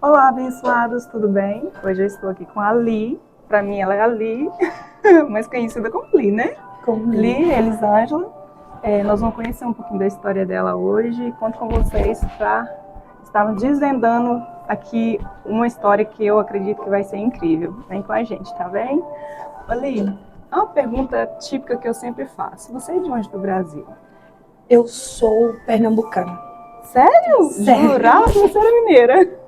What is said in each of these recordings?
Olá, abençoados, tudo bem? Hoje eu estou aqui com a Li. Para mim, ela é a Li, mais conhecida como Li, né? Li Elisângela. Nós vamos conhecer um pouquinho da história dela hoje. Conto com vocês para estarmos desvendando aqui uma história que eu acredito que vai ser incrível. Vem com a gente, tá bem? Ô, Li, uma pergunta típica que eu sempre faço. Você é de onde do Brasil? Eu sou pernambucana. Sério? Sério. Jurava que você era mineira.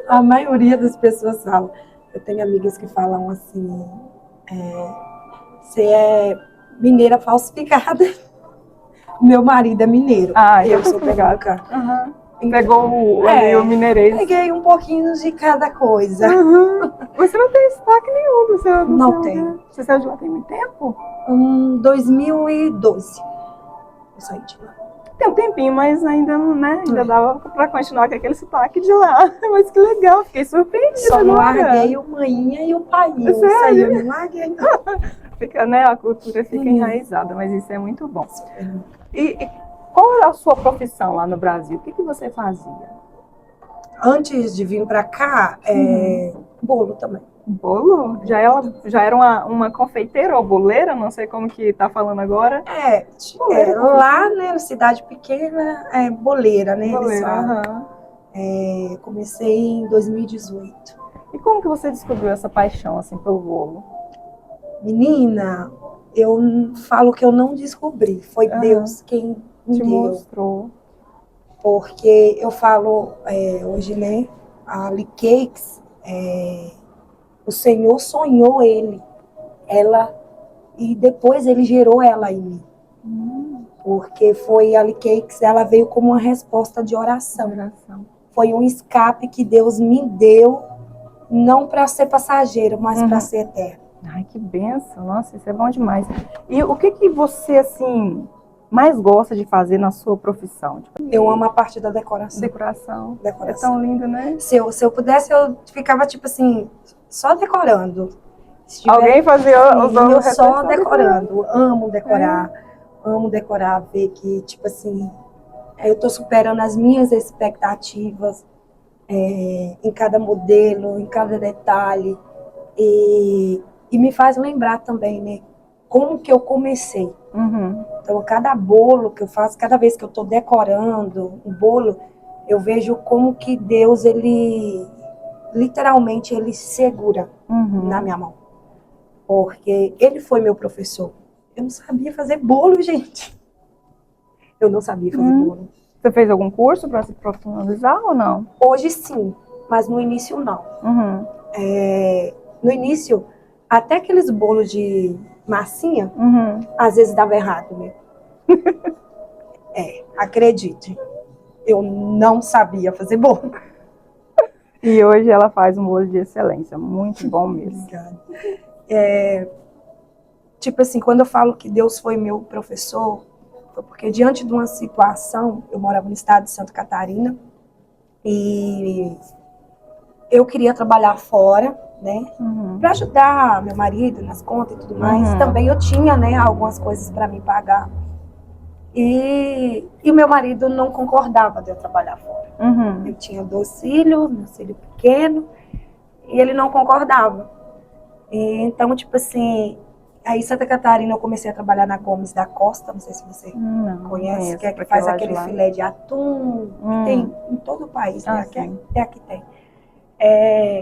A maioria das pessoas fala. Eu tenho amigas que falam assim, você é mineira falsificada. Meu marido é mineiro. Ah, Eu então sou tá ligado. pernambucana. Pegou o mineirês. Peguei um pouquinho de cada coisa. Você não tem sotaque nenhum do seu. Não tenho. Você saiu de lá tem muito tempo? 2012. Eu saí de lá. Tem um tempinho, mas ainda não, né? Ainda dava pra continuar com aquele sotaque de lá. Mas que legal, fiquei surpreendida. Só não agora. larguei o manhinha e o painho. Sério? Isso aí eu não larguei, não. Fica, né? A cultura fica enraizada, mas isso é muito bom. E qual era a sua profissão lá no Brasil? O que você fazia? Antes de vir pra cá, bolo também. Bolo? Já era uma confeiteira ou boleira? Não sei como que tá falando agora. Boleira, Lá, né, na cidade pequena, é boleira, né? Boleira, Comecei em 2018. E como que você descobriu essa paixão, assim, pelo bolo? Menina, eu falo que eu não descobri. Foi Deus quem me Te deu. mostrou. Porque eu falo hoje, né? A Ali Cakes, o Senhor sonhou ela, e depois ele gerou ela em mim. Porque foi a Ali Cakes, ela veio como uma resposta de oração. Foi um escape que Deus me deu, não para ser passageiro, mas para ser eterno. Ai, que benção. Nossa, isso é bom demais. E o que você, assim, mais gosta de fazer na sua profissão? Eu amo a parte da decoração. Decoração. É tão lindo, né? Se eu pudesse, eu ficava, tipo assim, só decorando. Alguém fazia os eu só decorando. Amo decorar. Amo decorar, ver que, tipo assim, eu tô superando as minhas expectativas em cada modelo, em cada detalhe. E me faz lembrar também, né? Como que eu comecei. Então, cada bolo que eu faço, cada vez que eu tô decorando um bolo, eu vejo como que Deus, ele literalmente, ele segura na minha mão. Porque ele foi meu professor. Eu não sabia fazer bolo, gente. Eu não sabia fazer bolo. Você fez algum curso para se profissionalizar ou não? Hoje sim, mas no início não. No início, até aqueles bolos de massinha, às vezes dava errado mesmo. Acredite, eu não sabia fazer bolo. E hoje ela faz um bolo de excelência, muito bom mesmo. Tipo assim, quando eu falo que Deus foi meu professor, foi porque diante de uma situação, eu morava no estado de Santa Catarina, e eu queria trabalhar fora, né, para ajudar meu marido nas contas e tudo mais. Também eu tinha, né, algumas coisas para me pagar. E meu marido não concordava de eu trabalhar fora. Eu tinha 2 filhos, meu filho pequeno, e ele não concordava. Então, tipo assim, aí em Santa Catarina eu comecei a trabalhar na Gomes da Costa, não sei se você conhece, que é que faz aquele filé de atum, que tem em todo o país, né? Até aqui tem.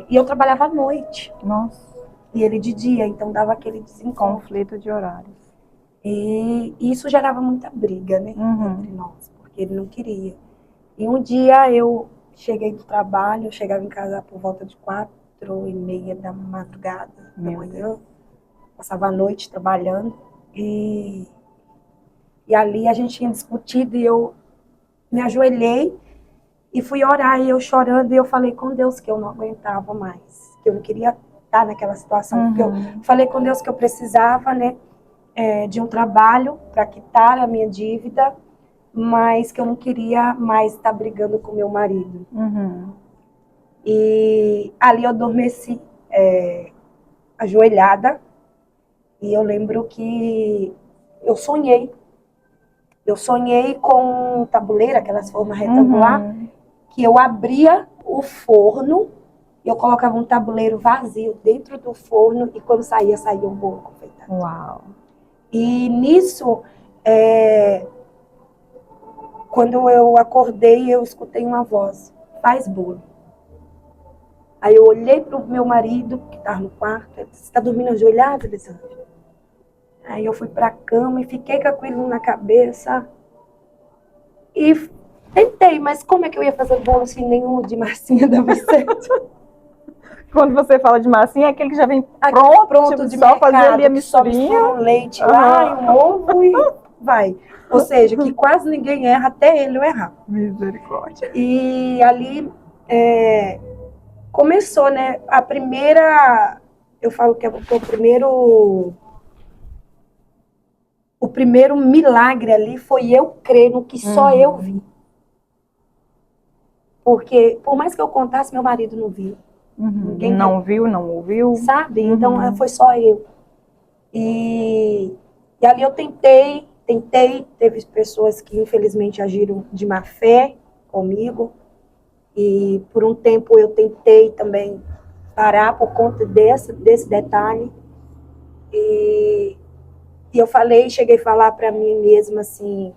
E eu trabalhava à noite. Nossa. E ele de dia, então dava aquele desencontro. Conflito de horários. E isso gerava muita briga, né, entre nós, porque ele não queria. E um dia eu cheguei do trabalho, eu chegava em casa por volta de 4h30 da madrugada, da manhã. Passava a noite trabalhando. E ali a gente tinha discutido e eu me ajoelhei e fui orar. E eu chorando, e eu falei com Deus que eu não aguentava mais, que eu não queria estar naquela situação. Porque eu falei com Deus que eu precisava, né, de um trabalho para quitar a minha dívida, mas que eu não queria mais estar brigando com meu marido. E ali eu adormeci, ajoelhada, e eu lembro que eu sonhei. Eu sonhei com tabuleira, aquelas formas retangulares, que eu abria o forno e eu colocava um tabuleiro vazio dentro do forno e quando saía um bolo confeitado. Uau! E nisso, quando eu acordei, eu escutei uma voz: faz bolo. Aí eu olhei para o meu marido, que estava no quarto, ele disse: você está dormindo ajoelhado, Elisângela? Aí eu fui para a cama e fiquei com aquilo na cabeça. E tentei, mas como é que eu ia fazer bolo se nenhum de massinha dava certo? Quando você fala de massinha, é aquele que já vem Pronto tipo, de só mercado, fazer ali a que só misturinha. mistura um leite lá e um ovo e vai. Ou seja, que quase ninguém erra, até ele eu errar. Misericórdia. E ali começou, né? A primeira, eu falo que é o primeiro milagre ali foi eu crer no que só eu vi. Porque, por mais que eu contasse, meu marido não viu. Ninguém Não viu, não ouviu. sabe? Então, foi só eu. E ali eu tentei, teve pessoas que infelizmente agiram de má fé comigo. E por um tempo eu tentei também parar por conta desse detalhe. E eu cheguei a falar para mim mesma assim,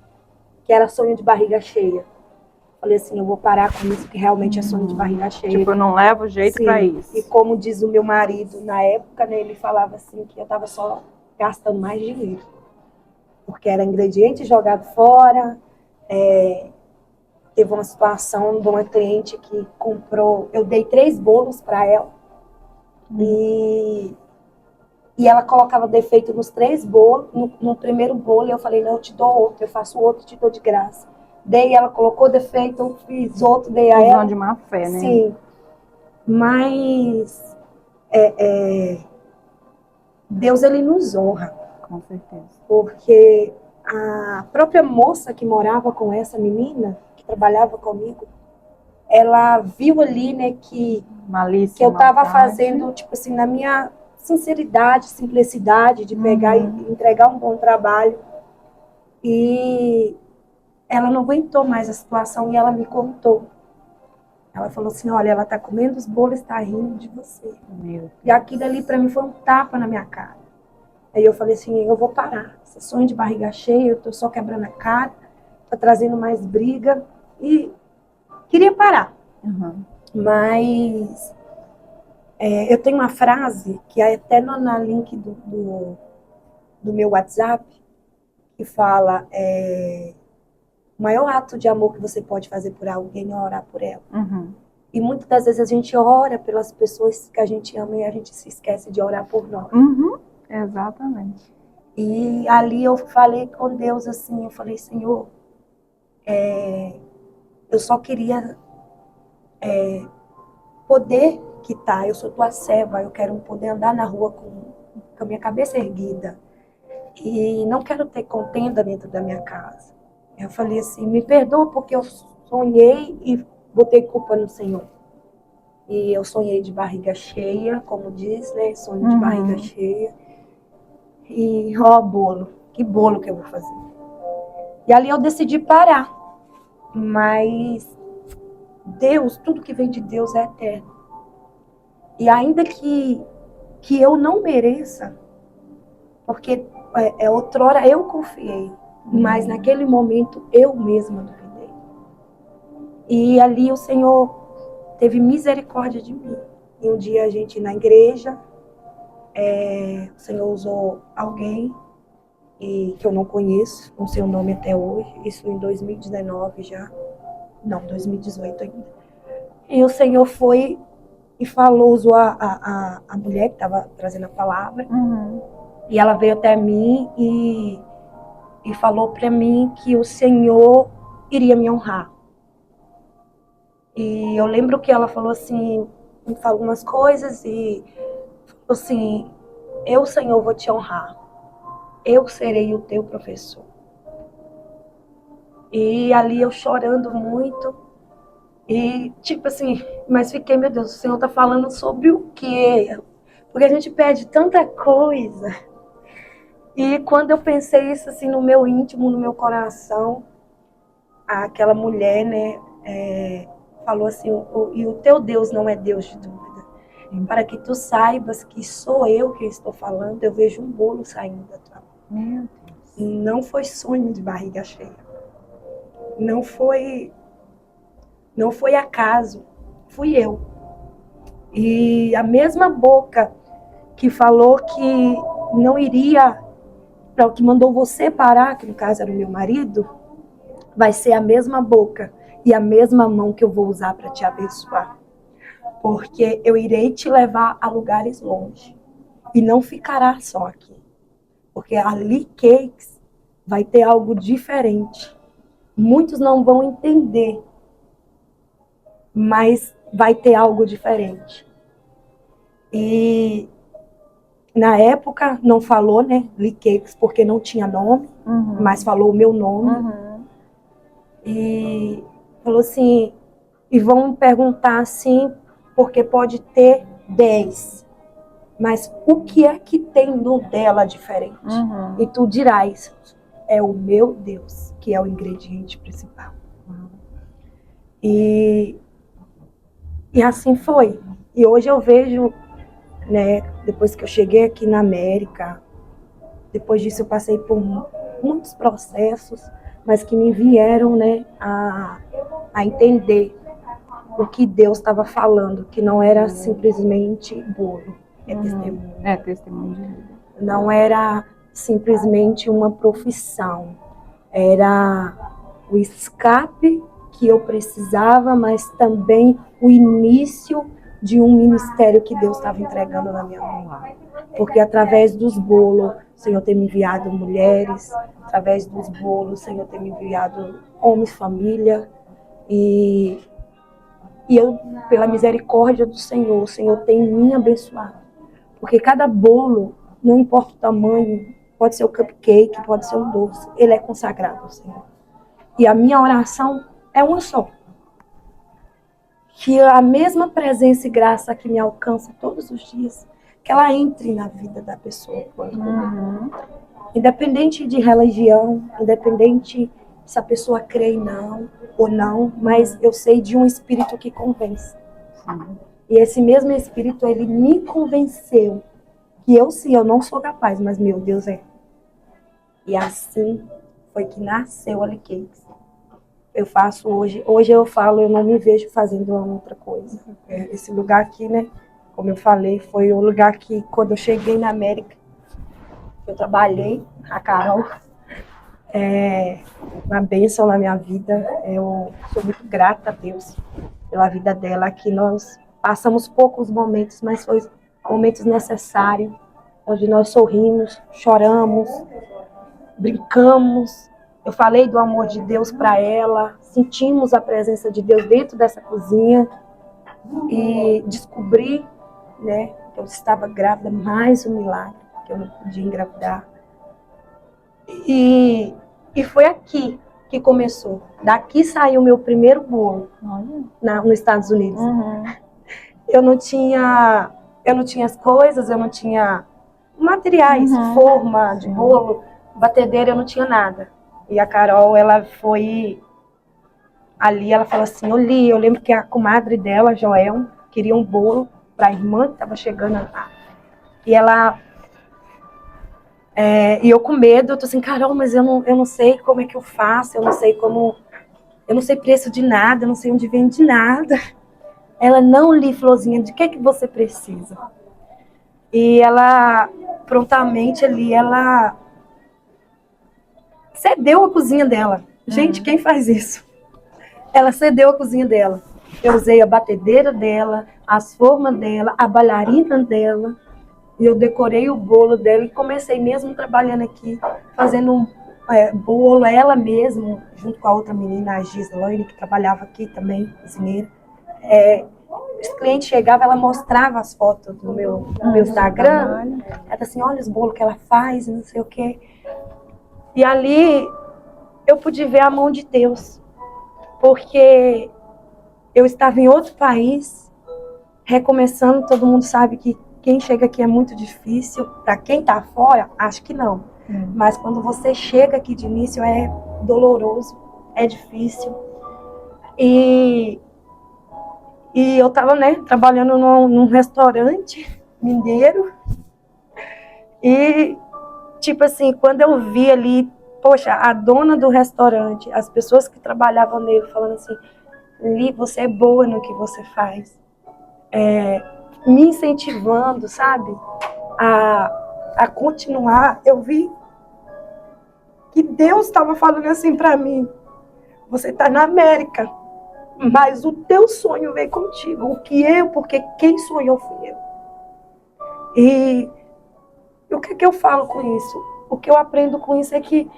que era sonho de barriga cheia. Falei assim, eu vou parar com isso, que realmente é sonho de barriga cheia. Tipo, eu não levo jeito para isso. E como diz o meu marido, na época, né, ele falava assim, que eu estava só gastando mais dinheiro. Porque era ingrediente jogado fora. Teve uma situação de uma cliente que comprou, eu dei 3 bolos para ela. E ela colocava defeito nos 3 bolos. No primeiro bolo, eu falei, não, eu te dou outro, eu faço outro, te dou de graça. Dei, ela colocou defeito, eu fiz outro, dei a ela. De má fé, né? Sim. Mas Deus, ele nos honra. Com certeza. Porque a própria moça que morava com essa menina, que trabalhava comigo, ela viu ali, né, que eu estava fazendo, tipo assim, na minha sinceridade, simplicidade, de pegar e entregar um bom trabalho. E ela não aguentou mais a situação e ela me contou. Ela falou assim, olha, ela tá comendo os bolos, está rindo de você. E aquilo ali para mim foi um tapa na minha cara. Aí eu falei assim, eu vou parar. Esse sonho de barriga cheia, eu tô só quebrando a cara, tá trazendo mais briga. E queria parar. Mas eu tenho uma frase que é até na link do meu WhatsApp, que fala, o maior ato de amor que você pode fazer por alguém é orar por ela. E muitas das vezes a gente ora pelas pessoas que a gente ama e a gente se esquece de orar por nós. Exatamente. E ali eu falei com Deus assim, eu falei, Senhor, eu só queria poder quitar, eu sou tua serva, eu quero poder andar na rua com a minha cabeça erguida. E não quero ter contenda dentro da minha casa. Eu falei assim, me perdoa porque eu sonhei e botei culpa no Senhor. E eu sonhei de barriga cheia, como diz, né? Sonho de barriga cheia. E, ó, bolo. Que bolo que eu vou fazer? E ali eu decidi parar. Mas Deus, tudo que vem de Deus é eterno. E ainda que eu não mereça, porque outrora eu confiei, mas naquele momento eu mesma duvidei. E ali o Senhor teve misericórdia de mim. E um dia a gente na igreja, o Senhor usou alguém que eu não conheço, não sei o nome até hoje, isso em 2019 já, não, 2018 ainda. E o Senhor foi e falou, usou a mulher que estava trazendo a palavra, e ela veio até mim e falou para mim que o Senhor iria me honrar. E eu lembro que ela falou assim, me falou algumas coisas e falou assim, eu, Senhor, vou te honrar. Eu serei o teu professor. E ali eu chorando muito. E tipo assim, mas fiquei, meu Deus, o Senhor tá falando sobre o quê? Porque a gente pede tanta coisa. E quando eu pensei isso assim no meu íntimo, no meu coração, aquela mulher, né, falou assim, e o teu Deus não é Deus de dúvida. para que tu saibas que sou eu que estou falando, eu vejo um bolo saindo da tua boca. Meu Deus. Não foi sonho de barriga cheia. Não foi acaso. Fui eu. E a mesma boca que falou que não iria, para o que mandou você parar, que no caso era o meu marido, vai ser a mesma boca e a mesma mão que eu vou usar para te abençoar. Porque eu irei te levar a lugares longe. E não ficará só aqui. Porque a Lee Cakes vai ter algo diferente. Muitos não vão entender, mas vai ter algo diferente. E na época não falou, né, Lee Cakes, porque não tinha nome, mas falou o meu nome. E falou assim, e vão me perguntar assim, porque pode ter 10. Mas o que é que tem no dela diferente? E tu dirás, é o meu Deus, que é o ingrediente principal. E assim foi. E hoje eu vejo, né, depois que eu cheguei aqui na América, depois disso eu passei por muitos processos, mas que me vieram, né, a entender o que Deus estava falando, que não era simplesmente bolo, é testemunho. É testemunho de vida. Não era simplesmente uma profissão, era o escape que eu precisava, mas também o início de um ministério que Deus estava entregando na minha mão. Porque através dos bolos, o Senhor tem me enviado mulheres, através dos bolos, o Senhor tem me enviado homens, família, e eu, pela misericórdia do Senhor, o Senhor tem me abençoado. Porque cada bolo, não importa o tamanho, pode ser o cupcake, pode ser um doce, ele é consagrado ao Senhor. E a minha oração é uma só. Que a mesma presença e graça que me alcança todos os dias, que ela entre na vida da pessoa. Independente de religião, independente se a pessoa crê não ou não, mas eu sei de um espírito que convence. E esse mesmo espírito, ele me convenceu que eu não sou capaz, mas meu Deus é. E assim foi que nasceu a Lee Cakes. Eu faço hoje eu falo, eu não me vejo fazendo uma outra coisa. Esse lugar aqui, né, como eu falei, foi o lugar que quando eu cheguei na América, eu trabalhei, a Carol, uma bênção na minha vida. Eu sou muito grata a Deus pela vida dela, que nós passamos poucos momentos, mas foi momentos necessários, onde nós sorrimos, choramos, brincamos. Eu falei do amor de Deus para ela, sentimos a presença de Deus dentro dessa cozinha e descobri, né, que eu estava grávida, mais um milagre, que eu não podia engravidar. E foi aqui que começou. Daqui saiu o meu primeiro bolo, nos Estados Unidos. Eu não tinha as coisas, eu não tinha materiais, forma de bolo, batedeira, eu não tinha nada. E a Carol, ela foi ali, ela falou assim, eu lembro que a comadre dela, Joel, queria um bolo para a irmã que estava chegando lá. E ela... e eu com medo, eu tô assim, Carol, mas eu não sei como é que eu faço, eu não sei preço de nada, eu não sei onde vende nada. Ela, não, Li, Florzinha, de que você precisa? E ela, prontamente ali, ela cedeu a cozinha dela. Gente, quem faz isso? Ela cedeu a cozinha dela. Eu usei a batedeira dela, as formas dela, a bailarina dela. E eu decorei o bolo dela e comecei mesmo trabalhando aqui, fazendo bolo, ela mesma, junto com a outra menina, a Gislaine, que trabalhava aqui também, cozinheira. Os clientes chegavam, ela mostrava as fotos do meu Instagram. Ela assim, olha os bolos que ela faz, não sei o quê. E ali eu pude ver a mão de Deus, porque eu estava em outro país, recomeçando. Todo mundo sabe que quem chega aqui é muito difícil. Para quem está fora, acho que não. Mas quando você chega aqui de início, é doloroso, é difícil. E E eu estava, né, trabalhando num restaurante mineiro. E, tipo assim, quando eu vi ali, poxa, a dona do restaurante, as pessoas que trabalhavam nele, falando assim, Li, você é boa no que você faz. Me incentivando, sabe, a continuar. Eu vi que Deus estava falando assim para mim, você está na América, mas o teu sonho veio contigo. Porque quem sonhou fui eu. E o que eu falo com isso? O que eu aprendo com isso é que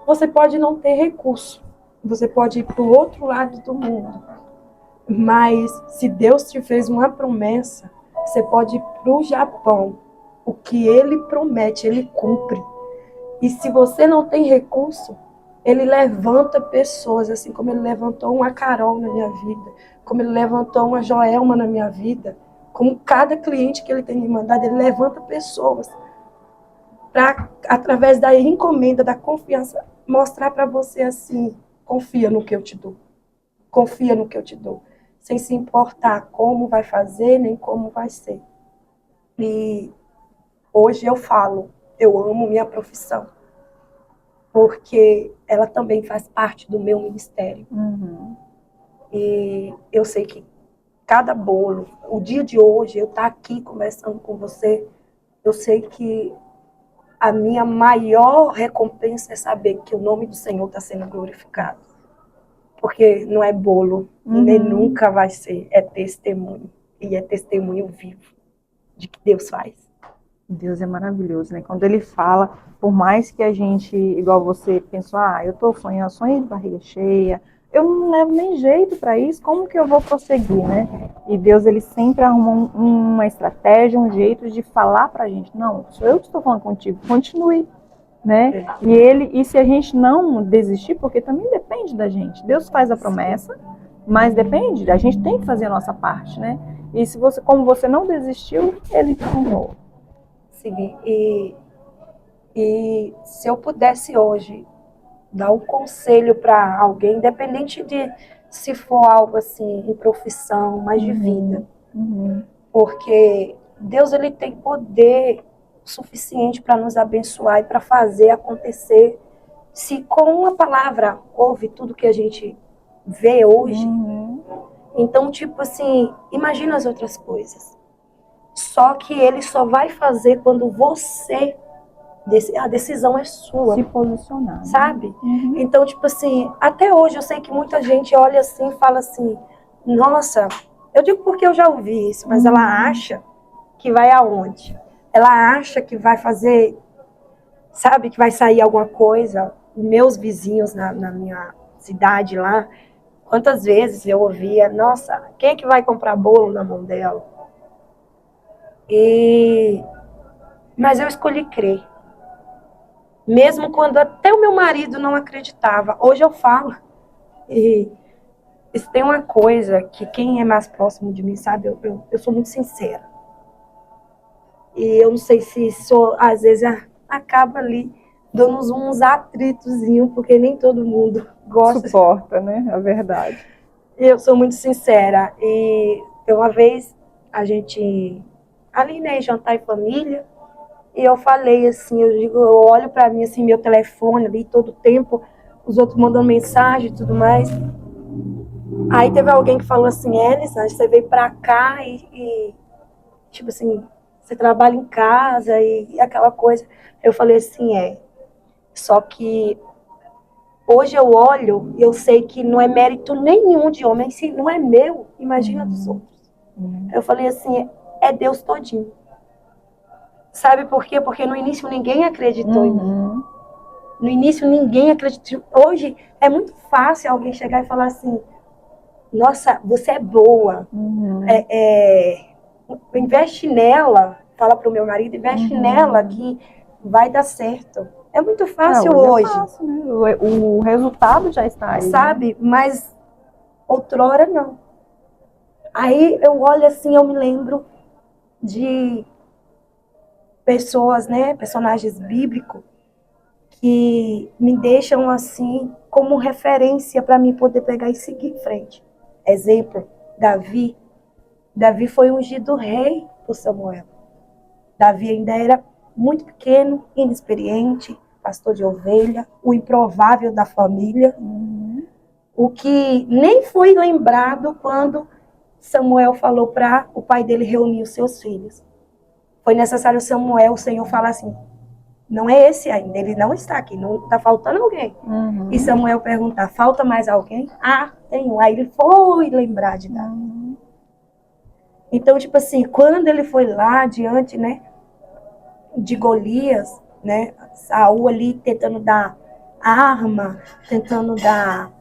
você pode não ter recurso, você pode ir para o outro lado do mundo, mas se Deus te fez uma promessa, você pode ir para o Japão. O que Ele promete, Ele cumpre. E se você não tem recurso, Ele levanta pessoas, assim como Ele levantou uma Carol na minha vida, como Ele levantou uma Joelma na minha vida, como cada cliente que Ele tem me mandado, Ele levanta pessoas para, através da encomenda, da confiança, mostrar para você assim, confia no que eu te dou. Confia no que eu te dou. Sem se importar como vai fazer, nem como vai ser. E hoje eu falo, eu amo minha profissão. Porque ela também faz parte do meu ministério. Uhum. E eu sei que cada bolo, o dia de hoje, eu estar aqui conversando com você, eu sei que a minha maior recompensa é saber que o nome do Senhor está sendo glorificado. Porque não é bolo, e nem nunca vai ser, é testemunho. E é testemunho vivo de que Deus faz. Deus é maravilhoso, né? Quando Ele fala, por mais que a gente, igual você, pensou, eu tô sonhando, sonho de barriga cheia, eu não levo nem jeito para isso, como que eu vou prosseguir, né? E Deus, Ele sempre arruma uma estratégia, um jeito de falar pra gente, não, sou eu que estou falando contigo, continue, né? E se a gente não desistir, porque também depende da gente, Deus faz a promessa, mas depende, a gente tem que fazer a nossa parte, né? E se você, como você não desistiu, Ele honrou. Sim, e se eu pudesse hoje dar um conselho para alguém, independente de se for algo assim, em profissão, mas de vida. Porque Deus, ele tem poder suficiente para nos abençoar e para fazer acontecer. Se com uma palavra ouve tudo que a gente vê hoje, então, tipo assim, imagina as outras coisas. Só que ele só vai fazer quando você, a decisão é sua. Se posicionar. Sabe? Então, tipo assim, até hoje eu sei que muita gente olha assim e fala assim, nossa, eu digo porque eu já ouvi isso, mas ela acha que vai aonde? Ela acha que vai fazer, sabe, que vai sair alguma coisa. Meus vizinhos na minha cidade lá, quantas vezes eu ouvia, nossa, quem é que vai comprar bolo na mão dela? Mas eu escolhi crer. Mesmo quando até o meu marido não acreditava. Hoje eu falo. E isso tem uma coisa que quem é mais próximo de mim sabe, eu sou muito sincera. E eu não sei se isso, às vezes, acaba ali dando uns atritozinhos, porque nem todo mundo gosta. Suporta, né? A verdade. Eu sou muito sincera. E uma vez a gente, ali, né, jantar em família, e eu falei assim, eu olho pra mim, assim, meu telefone ali, todo tempo, os outros mandando mensagem e tudo mais. Aí teve alguém que falou assim, Elisa, você veio pra cá e tipo assim, você trabalha em casa e aquela coisa. Eu falei assim, só que hoje eu olho e eu sei que não é mérito nenhum de homem, se não é meu, imagina dos outros. Eu falei assim, é Deus todinho. Sabe por quê? Porque no início ninguém acreditou em mim. No início ninguém acreditou. Hoje é muito fácil alguém chegar e falar assim, nossa, você é boa. Investe nela, fala pro meu marido, investe nela que vai dar certo. É muito fácil hoje. É fácil, né? O resultado já está aí. Sabe? Né? Mas outrora não. Aí eu olho assim, eu me lembro de pessoas, né, personagens bíblicos, que me deixam assim como referência para mim poder pegar e seguir em frente. Exemplo, Davi. Davi foi ungido rei por Samuel. Davi ainda era muito pequeno, inexperiente, pastor de ovelha, o improvável da família, o que nem foi lembrado quando Samuel falou para o pai dele reunir os seus filhos. Foi necessário Samuel, o Senhor, falar assim, não é esse ainda, ele não está aqui, não está faltando alguém. E Samuel perguntar, falta mais alguém? Ah, tem um. Aí ele foi lembrar de Davi. Então, tipo assim, quando ele foi lá diante, né, de Golias, né, Saul ali tentando dar arma, tentando dar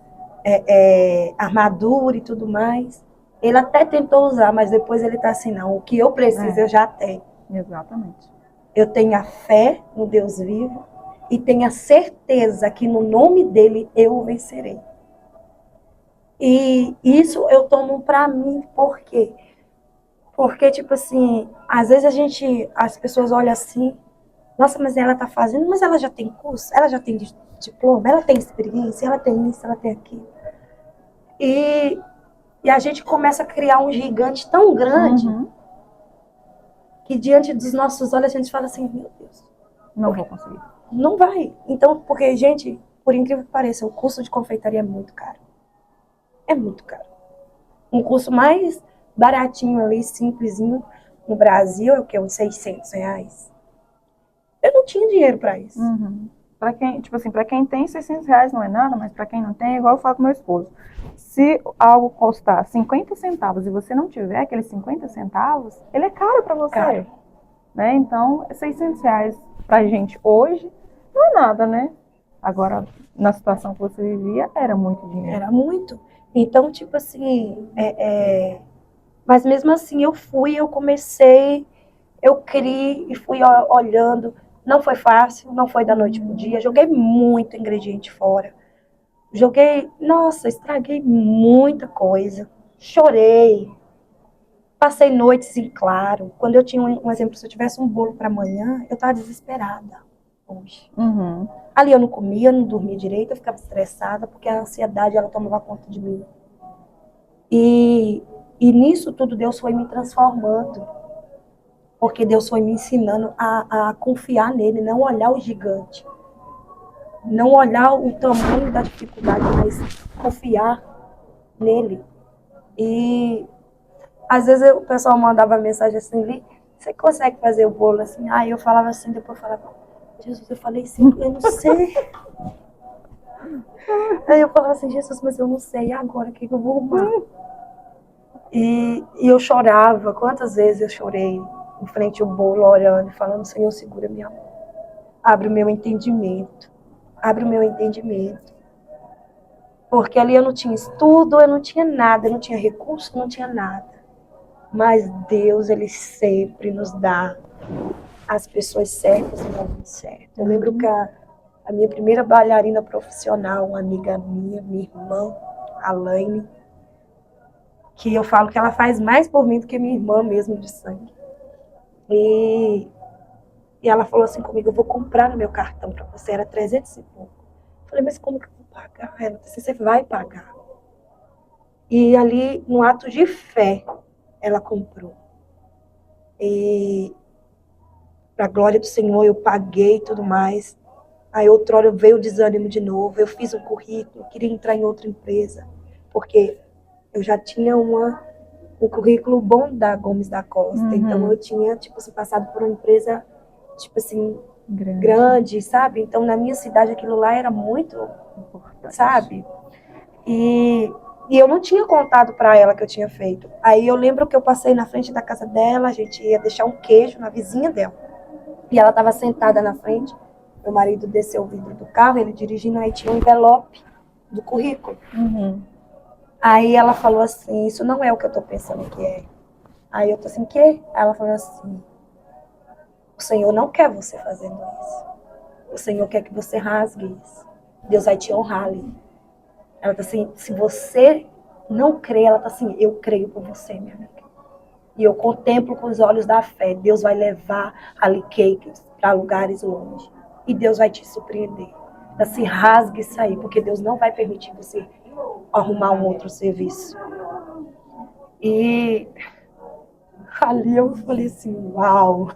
armadura e tudo mais, ele até tentou usar, mas depois ele tá assim, não, o que eu preciso eu já tenho. Exatamente. Eu tenho a fé no Deus vivo e tenho a certeza que no nome dele eu o vencerei. E isso eu tomo para mim, por quê? Porque, tipo assim, às vezes as pessoas olham assim, nossa, mas ela tá fazendo, mas ela já tem curso, ela já tem diploma, ela tem experiência, ela tem isso, ela tem aquilo. E a gente começa a criar um gigante tão grande que diante dos nossos olhos a gente fala assim, meu Deus. Não vou conseguir. Não vai. Então, porque, gente, por incrível que pareça, o curso de confeitaria é muito caro. É muito caro. Um curso mais baratinho ali, simplesinho, no Brasil, é o quê? Uns R$600. Eu não tinha dinheiro para isso. Para quem, tipo assim, para quem tem R$600 não é nada, mas para quem não tem, é igual eu falo com meu esposo. Se algo custar 50 centavos e você não tiver aqueles 50 centavos, ele é caro para você. Caro. Né? Então, R$600 pra gente hoje não é nada, né? Agora, na situação que você vivia, era muito dinheiro. Era muito. Então, tipo assim, mas mesmo assim eu comecei, eu criei e fui olhando. Não foi fácil, não foi da noite pro dia. Joguei muito ingrediente fora. Nossa, estraguei muita coisa. Chorei. Passei noites em claro. Quando eu tinha um exemplo, se eu tivesse um bolo para amanhã, eu estava desesperada hoje. Ali eu não comia, não dormia direito, eu ficava estressada, porque a ansiedade ela tomava conta de mim. E nisso tudo Deus foi me transformando. Porque Deus foi me ensinando a confiar nele, não olhar o gigante. Não olhar o tamanho da dificuldade, mas confiar nele. E às vezes o pessoal mandava mensagem assim, você consegue fazer o bolo assim? Aí eu falava assim, depois eu falava, Jesus, eu falei assim, eu não sei. Aí eu falava assim, Jesus, mas eu não sei, e agora o que eu vou arrumar? E eu chorava, quantas vezes eu chorei em frente ao bolo, orando, falando, Senhor, segura minha mão. Abre o meu entendimento. Abre o meu entendimento. Porque ali eu não tinha estudo, eu não tinha nada, eu não tinha recurso, não tinha nada. Mas Deus, Ele sempre nos dá as pessoas certas no momento certo. Eu lembro que a minha primeira bailarina profissional, uma amiga minha irmã, Alaine, que eu falo que ela faz mais por mim do que minha irmã mesmo de sangue. E ela falou assim comigo, eu vou comprar no meu cartão para você, era 300 e pouco. Eu falei, mas como que eu vou pagar? Ela disse, você vai pagar. E ali, num ato de fé, ela comprou. E para a glória do Senhor, eu paguei e tudo mais. Aí outra hora veio o desânimo de novo, eu fiz um currículo, queria entrar em outra empresa, porque eu já tinha um currículo bom da Gomes da Costa, então eu tinha, tipo assim, passado por uma empresa, tipo assim, grande, sabe? Então na minha cidade aquilo lá era muito importante, sabe? E eu não tinha contado para ela que eu tinha feito. Aí eu lembro que eu passei na frente da casa dela, a gente ia deixar um queijo na vizinha dela. E ela estava sentada na frente. Meu marido desceu o vidro do carro, ele dirigindo, aí tinha um envelope do currículo. Aí ela falou assim, isso não é o que eu estou pensando que é. Aí eu tô assim, que? Aí ela falou assim, o Senhor não quer você fazendo isso. O Senhor quer que você rasgue isso. Deus vai te honrar ali. Ela tá assim, se você não crê, ela tá assim, eu creio por você, minha amiga. E eu contemplo com os olhos da fé. Deus vai levar ali cakes para lugares longe. E Deus vai te surpreender. Assim, rasgue isso aí, porque Deus não vai permitir você arrumar um outro serviço. E Ali eu falei assim, uau!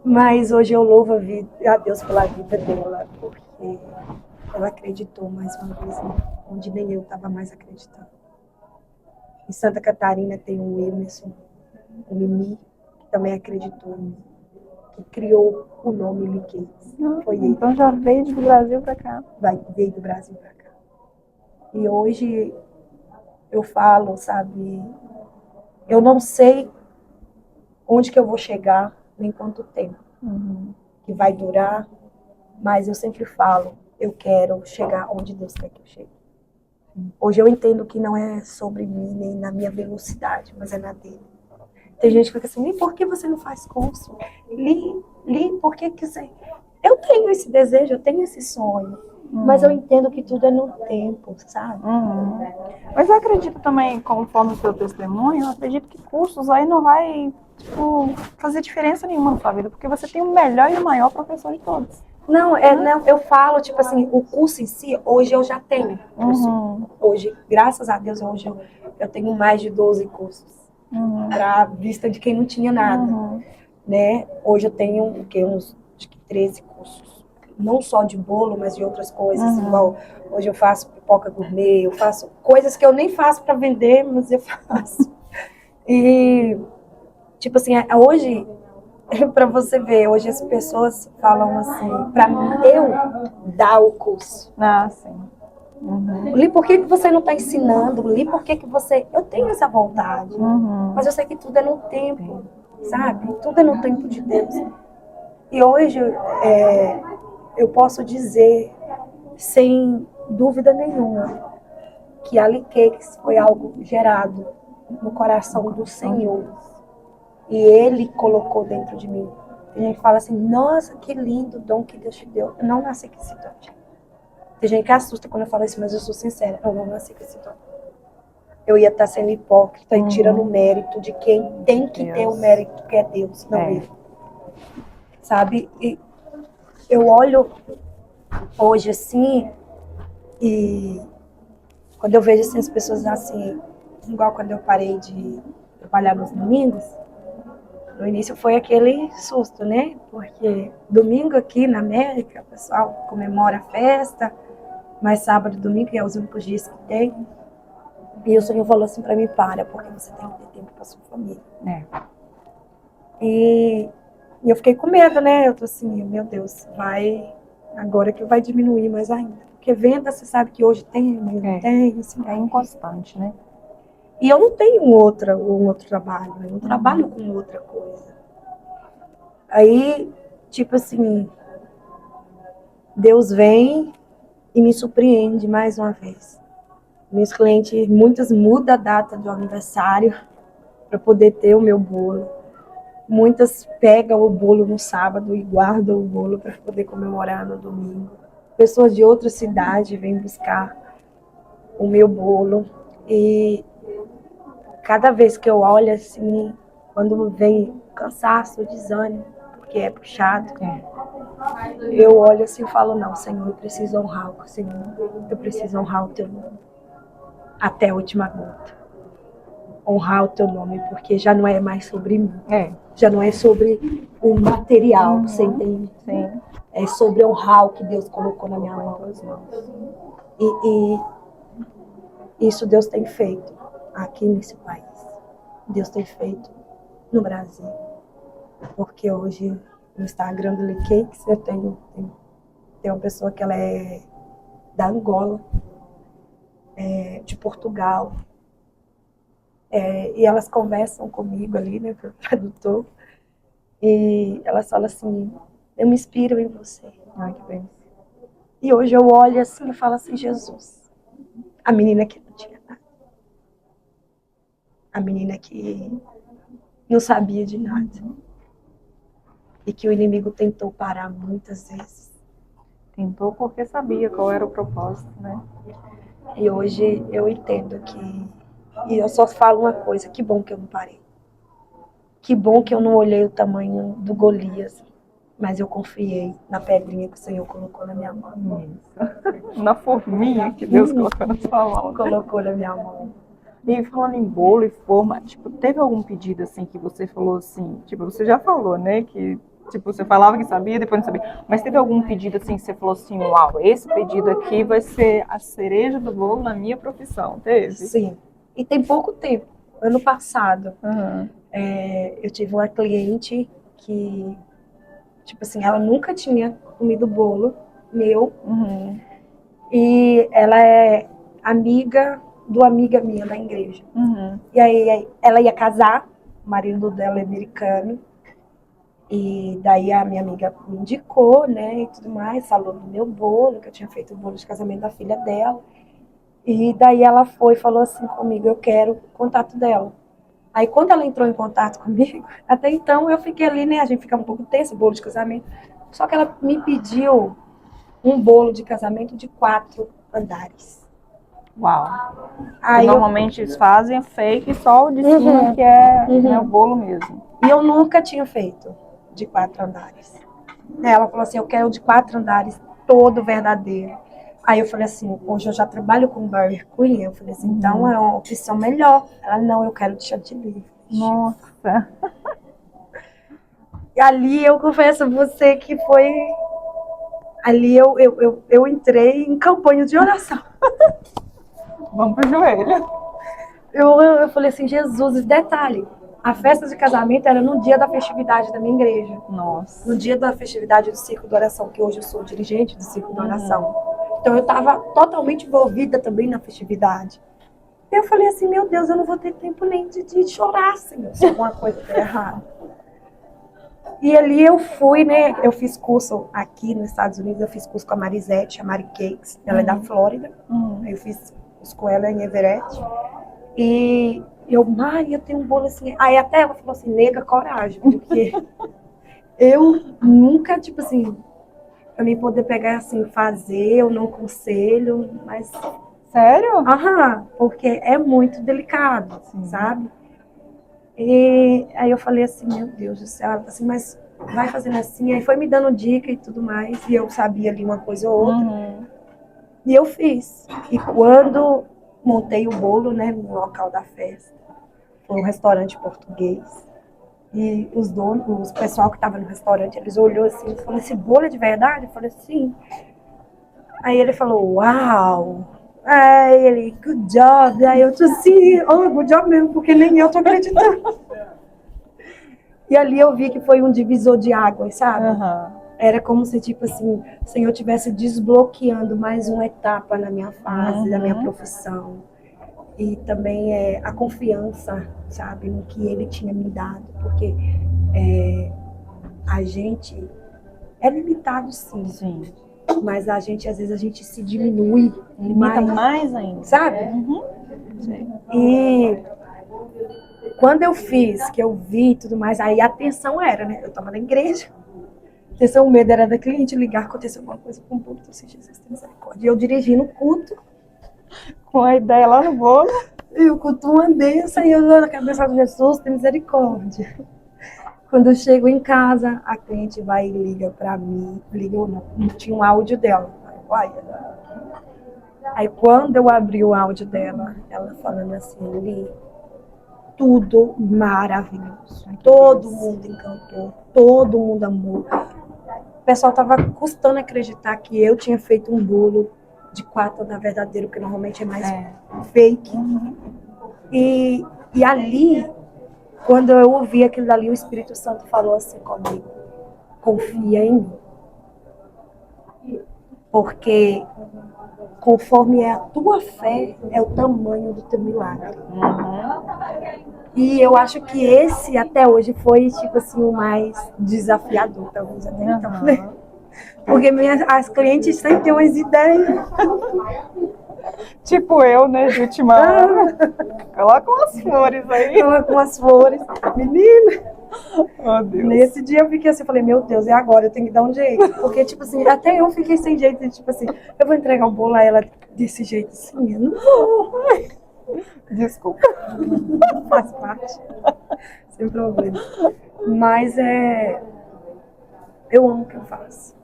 Mas hoje eu louvo a Deus pela vida dela, porque ela acreditou mais uma vez onde nem eu estava mais acreditando. Em Santa Catarina tem um Emerson, um Mimi, que também acreditou em mim, que criou o nome Lee. Foi ele. Então já veio do Brasil para cá. Veio do Brasil para cá. E hoje eu falo, sabe, eu não sei onde que eu vou chegar, nem quanto tempo que vai durar, mas eu sempre falo, eu quero chegar onde Deus quer que eu chegue. Hoje eu entendo que não é sobre mim, nem na minha velocidade, mas é na dele. Tem gente que fica assim, por que você não faz curso? Li, por que você... Eu tenho esse desejo, eu tenho esse sonho, mas eu entendo que tudo é no tempo, sabe? Mas eu acredito também, conforme o seu testemunho, eu acredito que cursos aí não vai, tipo, fazer diferença nenhuma na sua vida, porque você tem o melhor e o maior professor de todos. Não, não, eu falo, tipo assim, o curso em si, hoje eu já tenho curso. Hoje, graças a Deus, hoje eu tenho mais de 12 cursos. Para vista de quem não tinha nada. Né? Hoje eu tenho uns acho que 13 cursos. Não só de bolo, mas de outras coisas. Igual hoje eu faço pipoca gourmet, eu faço coisas que eu nem faço para vender, mas eu faço. E, tipo assim, hoje... Para você ver, hoje as pessoas falam assim, para mim, eu dar o curso. Ah, sim. Li, por que você não está ensinando? Li, por que você... Eu tenho essa vontade, mas eu sei que tudo é no tempo, sabe? Tudo é no tempo de Deus. E hoje eu posso dizer, sem dúvida nenhuma, que a Lee Cakes foi algo gerado no coração do Senhor. E Ele colocou dentro de mim. Tem gente que fala assim, nossa, que lindo dom que Deus te deu. Eu não nasci com esse dom. Tem gente que assusta quando eu falo isso, mas eu sou sincera. Eu não nasci com esse dom. Eu ia estar sendo hipócrita e tirando o mérito de quem tem que ter o mérito, que é Deus, não eu. Sabe? E eu olho hoje assim, e quando eu vejo assim, as pessoas assim, igual quando eu parei de trabalhar nos domingos, no início foi aquele susto, né? Porque domingo aqui na América, o pessoal comemora a festa, mas sábado e domingo é os únicos dias que tem. E o Senhor falou assim para mim, porque você tem que ter tempo para sua família. E eu fiquei com medo, né? Eu tô assim, meu Deus, agora que vai diminuir mais ainda. Porque venda, você sabe que hoje tem, amanhã não tem. Assim, é inconstante, né? E eu não tenho um outro trabalho, eu não trabalho com outra coisa. Aí, tipo assim, Deus vem e me surpreende mais uma vez. Meus clientes, muitas mudam a data do aniversário para poder ter o meu bolo. Muitas pegam o bolo no sábado e guardam o bolo para poder comemorar no domingo. Pessoas de outra cidade vêm buscar o meu bolo. E cada vez que eu olho assim, quando vem cansaço, desânimo, porque é puxado, eu olho assim e falo, não, Senhor, eu preciso honrar o Senhor, eu preciso honrar o teu nome, até a última gota. Honrar o teu nome, porque já não é mais sobre mim, já não é sobre o material, você entende? Sim. É sobre honrar o que Deus colocou na minha mão. E isso Deus tem feito aqui nesse país. Deus tem feito no Brasil. Porque hoje no Instagram do Lee Cakes eu tenho uma pessoa que ela é da Angola, de Portugal. E elas conversam comigo ali, né, pelo tradutor. E elas falam assim, eu me inspiro em você. Ai, que bem. E hoje eu olho assim e falo assim, Jesus, a menina que não tinha nada. A menina que não sabia de nada. E que o inimigo tentou parar muitas vezes. Tentou porque sabia qual era o propósito, né? E hoje eu entendo que... E eu só falo uma coisa, que bom que eu não parei. Que bom que eu não olhei o tamanho do Golias, mas eu confiei na pedrinha que o Senhor colocou na minha mão. Isso. Na forminha que Deus colocou na sua mão. Colocou na minha mão. E falando em bolo e forma, tipo, teve algum pedido assim que você falou assim, tipo, você já falou, né, que tipo, você falava que sabia, depois não sabia, mas teve algum pedido assim que você falou assim, uau, esse pedido aqui vai ser a cereja do bolo na minha profissão, teve? Sim. E tem pouco tempo, ano passado, Uhum. eu tive uma cliente que, tipo assim, ela nunca tinha comido bolo meu, Uhum. e ela é amiga do amiga minha da igreja. Uhum. E aí ela ia casar, o marido dela é americano, e daí a minha amiga me indicou, né, e tudo mais, falou do meu bolo, que eu tinha feito o bolo de casamento da filha dela. E daí ela foi e falou assim comigo, eu quero o contato dela. Aí quando ela entrou em contato comigo, até então eu fiquei ali, né, a gente fica um pouco tenso, bolo de casamento. Só que ela me pediu um bolo de casamento de 4 andares. Uau. Aí Normalmente eles fazem fake só o de cima que é né, o bolo mesmo. E eu nunca tinha feito de 4 andares. Ela falou assim, eu quero de 4 andares, todo verdadeiro. Aí eu falei assim, hoje eu já trabalho com Burger Queen. Eu falei assim, então é uma opção melhor. Ela, não, eu quero de chantilly. Nossa. E ali eu confesso a você que foi... Ali eu entrei em campanha de oração. Vamos pro joelho. Eu falei assim, Jesus, detalhe, a festa de casamento era no dia da festividade da minha igreja. Nossa. No dia da festividade do Círculo de Oração, que hoje eu sou dirigente do Círculo de Oração. Então eu estava totalmente envolvida também na festividade. Eu falei assim, meu Deus, eu não vou ter tempo nem de chorar, Senhor, se alguma coisa der errado. E ali eu fui, né, eu fiz curso aqui nos Estados Unidos, eu fiz curso com a Marisete, a Mari Cakes, ela é da Flórida. Aí eu fiz curso com ela em Everett. E eu, Mari, eu tenho um bolo assim. Aí até ela falou assim, nega, coragem, porque eu nunca, tipo assim, pra mim poder pegar assim, fazer, eu não aconselho, mas... Sério? Aham, porque é muito delicado, sabe? E aí eu falei assim, meu Deus do céu, ela falou assim, mas vai fazendo assim, aí foi me dando dica e tudo mais, e eu sabia ali uma coisa ou outra, e eu fiz. E quando montei o bolo, né, no local da festa, foi um restaurante português, e os donos, o pessoal que estava no restaurante, eles olhou assim, e falou, esse bolo é de verdade? Eu falei, sim. Aí ele falou, uau! Aí ele, good job. Aí eu tô assim, oh, good job mesmo, porque nem eu tô acreditando. E ali eu vi que foi um divisor de águas, sabe? Era como se, tipo assim, o Senhor estivesse desbloqueando mais uma etapa na minha fase, da minha profissão. E também a confiança, sabe, no que Ele tinha me dado. Porque a gente é limitado, sim. Sim. Mas a gente, às vezes, a gente se diminui. Limita mais ainda. Sabe? Sim. E quando eu fiz, que eu vi e tudo mais, aí a tensão era, né? Eu tava na igreja. A tensão, o medo era da cliente ligar, aconteceu alguma coisa com o público, assim, Jesus tem misericórdia. E eu dirigindo o culto. Com a ideia lá no bolo. E o culto uma benção, e eu na cabeça de Jesus tem misericórdia. Quando eu chego em casa, a cliente vai e liga pra mim. Liga ou não tinha um áudio dela. Aí quando eu abri o áudio dela, ela falando assim, Li, tudo maravilhoso. Todo mundo encantou, todo mundo amou. O pessoal tava custando acreditar que eu tinha feito um bolo de 4 na verdadeiro, que normalmente é mais fake. E ali, quando eu ouvi aquilo dali, o Espírito Santo falou assim comigo, confia em mim. Porque conforme é a tua fé, é o tamanho do teu milagre. E eu acho que esse, até hoje, foi, tipo assim, o mais desafiador, talvez, até então, né? Porque as clientes sempre têm umas ideias. Tipo eu, né, de última hora. Coloca umas flores aí. Coloca umas flores. Menina! Oh, Deus. Nesse dia eu fiquei assim, falei, meu Deus, e agora? Eu tenho que dar um jeito. Porque, tipo assim, até eu fiquei sem jeito. Tipo assim, eu vou entregar o bolo a ela desse jeito assim? Eu não vou. Desculpa. Faz parte. Sem problema. Mas eu amo o que eu faço.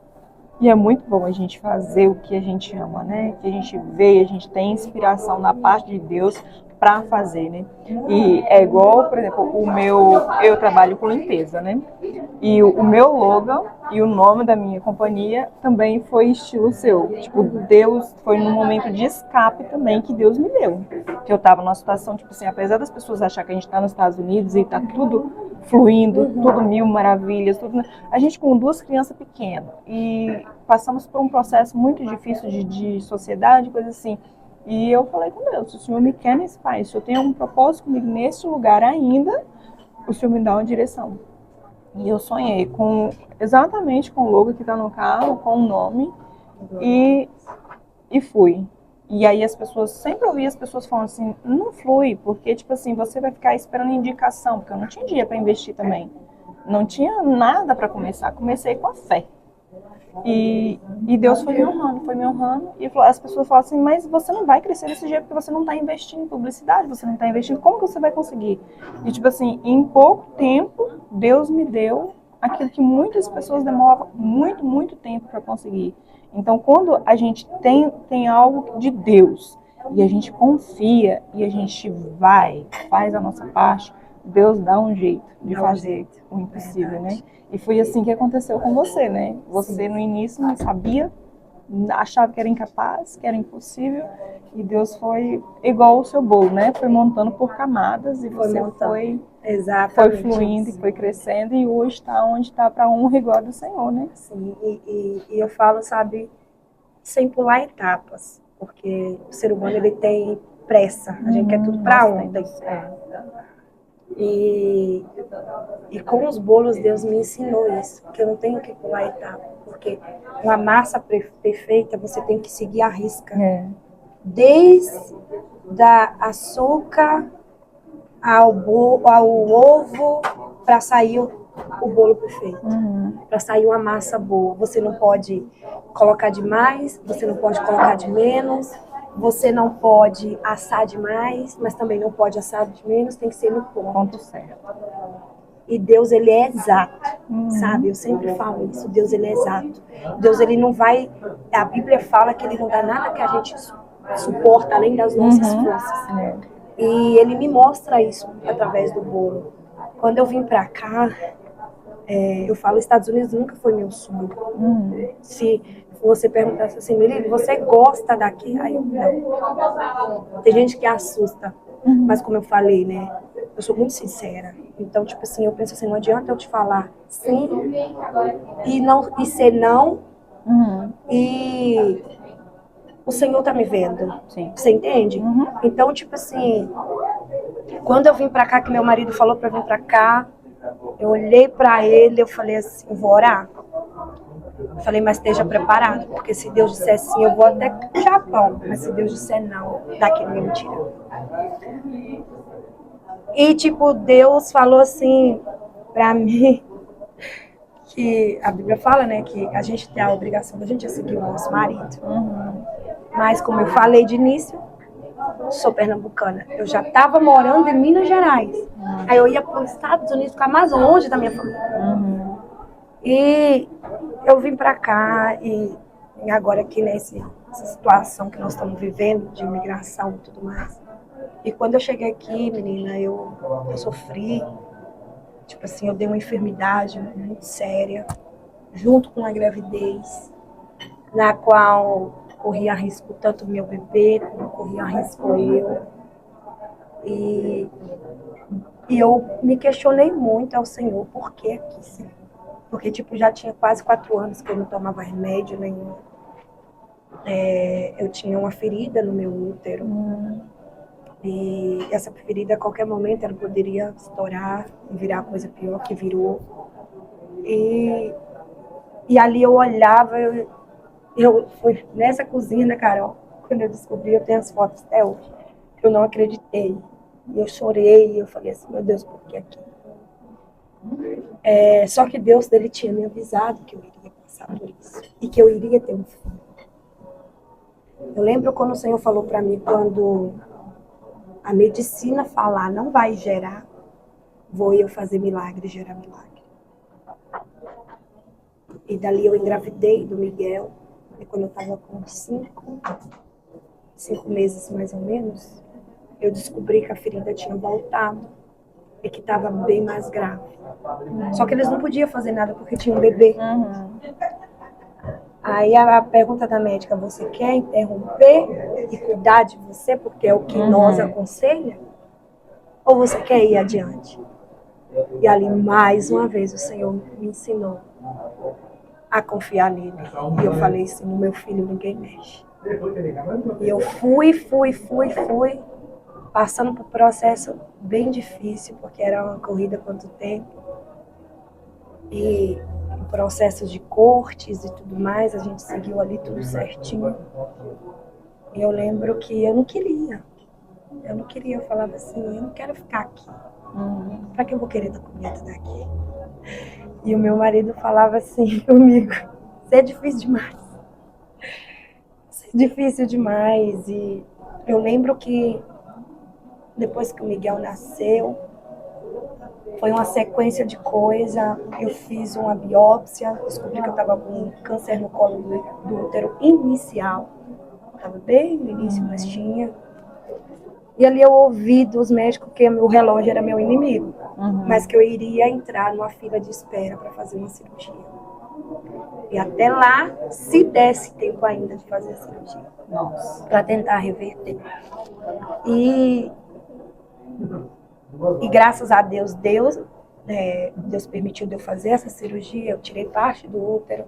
E é muito bom a gente fazer o que a gente ama, né? Que a gente vê, a gente tem inspiração da parte de Deus para fazer, né? E é igual, por exemplo, eu trabalho com limpeza, né? E o meu logo e o nome da minha companhia também foi estilo seu. Tipo, Deus foi num momento de escape também que Deus me deu. Que eu tava numa situação, tipo assim, apesar das pessoas acharem que a gente tá nos Estados Unidos e tá tudo fluindo, tudo mil maravilhas, tudo. A gente com duas crianças pequenas e passamos por um processo muito difícil de sociedade, coisa assim. E eu falei com Deus, se o Senhor me quer nesse país, se eu tenho um propósito comigo nesse lugar ainda, o Senhor me dá uma direção. E eu sonhei exatamente com o logo que está no carro, com o nome, e, e fui. E aí as pessoas, sempre ouvi as pessoas falando assim, não flui, porque tipo assim, você vai ficar esperando indicação, porque eu não tinha dinheiro para investir também. Não tinha nada para começar, comecei com a fé. E Deus foi me honrando, e as pessoas falam assim, mas você não vai crescer desse jeito porque você não está investindo em publicidade, você não está investindo, como que você vai conseguir? E tipo assim, em pouco tempo, Deus me deu aquilo que muitas pessoas demoram muito, muito tempo para conseguir. Então, quando a gente tem algo de Deus, e a gente confia, e a gente faz a nossa parte, Deus dá um jeito de fazer o impossível, né? E foi assim que aconteceu com você, né? Você no início não sabia, achava que era incapaz, que era impossível, e Deus foi igual o seu bolo, né? Foi montando por camadas e você foi fluindo e foi crescendo e hoje está onde está para a honra e glória do Senhor, né? Sim, e eu falo, sabe, sem pular etapas, porque o ser humano ele tem pressa, a gente quer tudo para ontem. E com os bolos Deus me ensinou isso, que eu não tenho que pular etapa, porque uma massa perfeita você tem que seguir a risca. Desde da açúcar ao ovo para sair o bolo perfeito, para sair uma massa boa. Você não pode colocar demais, você não pode colocar de menos, você não pode assar demais, mas também não pode assar de menos, tem que ser no ponto certo. E Deus, ele é exato, sabe? Eu sempre falo isso, Deus, ele é exato. Deus, ele não vai... A Bíblia fala que ele não dá nada que a gente suporta além das nossas forças. E ele me mostra isso através do bolo. Quando eu vim pra cá, eu falo, Estados Unidos nunca foi meu sonho. Se você perguntasse assim, Lili, você gosta daqui? Aí eu não. Tem gente que assusta, mas como eu falei, né? Eu sou muito sincera. Então, tipo assim, eu penso assim, não adianta eu te falar sim e ser não. E o Senhor tá me vendo. Sim. Você entende? Então, tipo assim, quando eu vim pra cá, que meu marido falou pra vir pra cá, eu olhei pra ele, eu falei assim, vou orar. Eu falei, mas esteja preparado, porque se Deus disser sim, eu vou até o Japão, mas se Deus disser não, daqui ninguém me tira. E tipo, Deus falou assim pra mim, que a Bíblia fala, né, que a gente tem a obrigação da gente seguir o nosso marido. Mas como eu falei de início, sou pernambucana. Eu já estava morando em Minas Gerais. Aí eu ia para os Estados Unidos, ficar mais longe da minha família. E eu vim para cá e agora aqui nessa situação que nós estamos vivendo, de imigração e tudo mais. E quando eu cheguei aqui, menina, eu sofri. Tipo assim, eu dei uma enfermidade muito séria, junto com a gravidez, na qual corria risco tanto meu bebê, como corria risco eu. E eu me questionei muito ao Senhor, por que aqui, Senhor? Porque, tipo, já tinha quase 4 anos que eu não tomava remédio nenhum. Eu tinha uma ferida no meu útero. E essa ferida, a qualquer momento, ela poderia estourar e virar coisa pior que virou. E ali eu olhava, eu fui nessa cozinha, né, Carol? Quando eu descobri, eu tenho as fotos até hoje. Eu não acreditei. E eu chorei, e eu falei assim, meu Deus, por que aqui? Só que Deus, ele tinha me avisado que eu iria passar por isso. E que eu iria ter um filho. Eu lembro quando o Senhor falou para mim, quando a medicina falar não vai gerar, vou eu fazer milagre, gerar milagre. E dali eu engravidei do Miguel, e quando eu estava com 5 meses mais ou menos, eu descobri que a ferida tinha voltado e que estava bem mais grave. Só que eles não podiam fazer nada porque tinha um bebê. Aí a pergunta da médica, você quer interromper e cuidar de você porque é o que nós aconselha? Ou você quer ir adiante? E ali, mais uma vez, o Senhor me ensinou a confiar nele. E eu falei assim, no meu filho ninguém mexe. E eu fui, passando por um processo bem difícil, porque era uma corrida quanto tempo. E o processo de cortes e tudo mais, a gente seguiu ali tudo certinho. E eu lembro que eu não queria. Eu falava assim, eu não quero ficar aqui. Pra que eu vou querer documento daqui? E o meu marido falava assim comigo, isso é difícil demais. Isso é difícil demais. E eu lembro que depois que o Miguel nasceu, foi uma sequência de coisas. Eu fiz uma biópsia, descobri que eu estava com câncer no colo do útero inicial. Estava bem no início, mas tinha. E ali eu ouvi dos médicos que o relógio era meu inimigo, mas que eu iria entrar numa fila de espera para fazer uma cirurgia. E até lá, se desse tempo ainda de fazer a cirurgia, para tentar reverter. E graças a Deus, Deus permitiu eu fazer essa cirurgia, eu tirei parte do útero.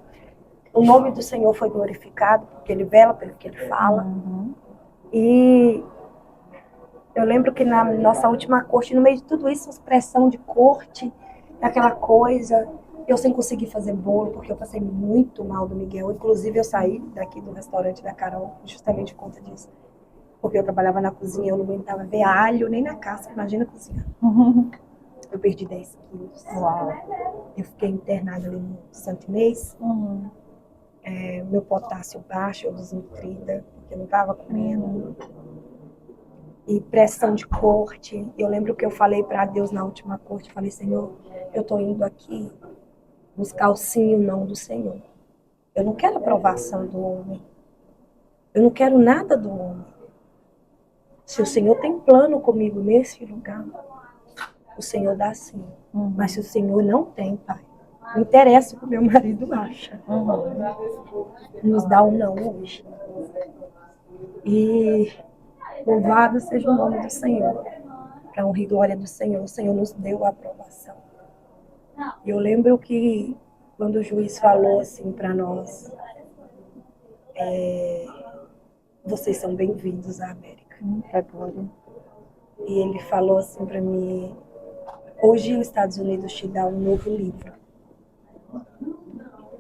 O nome do Senhor foi glorificado, porque Ele vela pelo que Ele fala. E eu lembro que na nossa última corte, no meio de tudo isso, expressão de corte, aquela coisa, eu sem conseguir fazer bolo, porque eu passei muito mal do Miguel. Inclusive, eu saí daqui do restaurante da Carol, justamente por conta disso. Porque eu trabalhava na cozinha, eu não aguentava ver alho nem na casca, imagina cozinhar. Eu perdi 10 quilos. Uau. Eu fiquei internada ali no Santo Inês. Meu potássio baixo, eu desnutrida, porque eu não estava comendo. E pressão de corte. Eu lembro que eu falei para Deus na última corte, falei, Senhor, eu estou indo aqui buscar o sim e o não do Senhor. Eu não quero aprovação do homem. Eu não quero nada do homem. Se o Senhor tem plano comigo nesse lugar, o Senhor dá sim. Mas se o Senhor não tem, Pai, não interessa o que o meu marido acha. Nos dá um não hoje. E louvado seja o nome do Senhor. Para honra e glória do Senhor, o Senhor nos deu a aprovação. Eu lembro que quando o juiz falou assim para nós, vocês são bem-vindos à América. E ele falou assim para mim, hoje os Estados Unidos te dá um novo livro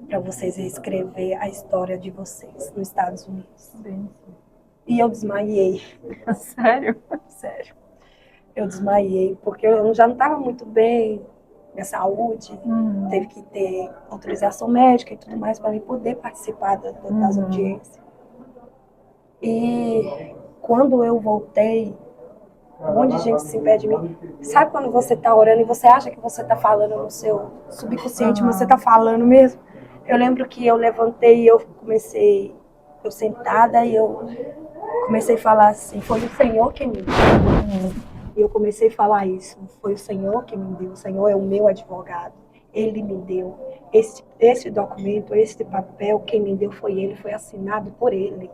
para vocês reescrever a história de vocês nos Estados Unidos. E eu desmaiei. Sério? Sério. Eu desmaiei, porque eu já não estava muito bem, minha saúde, teve que ter autorização médica e tudo mais para eu poder participar das audiências. E quando eu voltei, um monte de gente se impede de mim. Sabe quando você está orando e você acha que você está falando no seu subconsciente, você está falando mesmo? Eu lembro que eu levantei e eu sentada e eu comecei a falar assim, foi o Senhor quem me deu. E eu comecei a falar isso, foi o Senhor que me deu, o Senhor é o meu advogado, Ele me deu. Esse documento, esse papel, quem me deu foi Ele, foi assinado por Ele.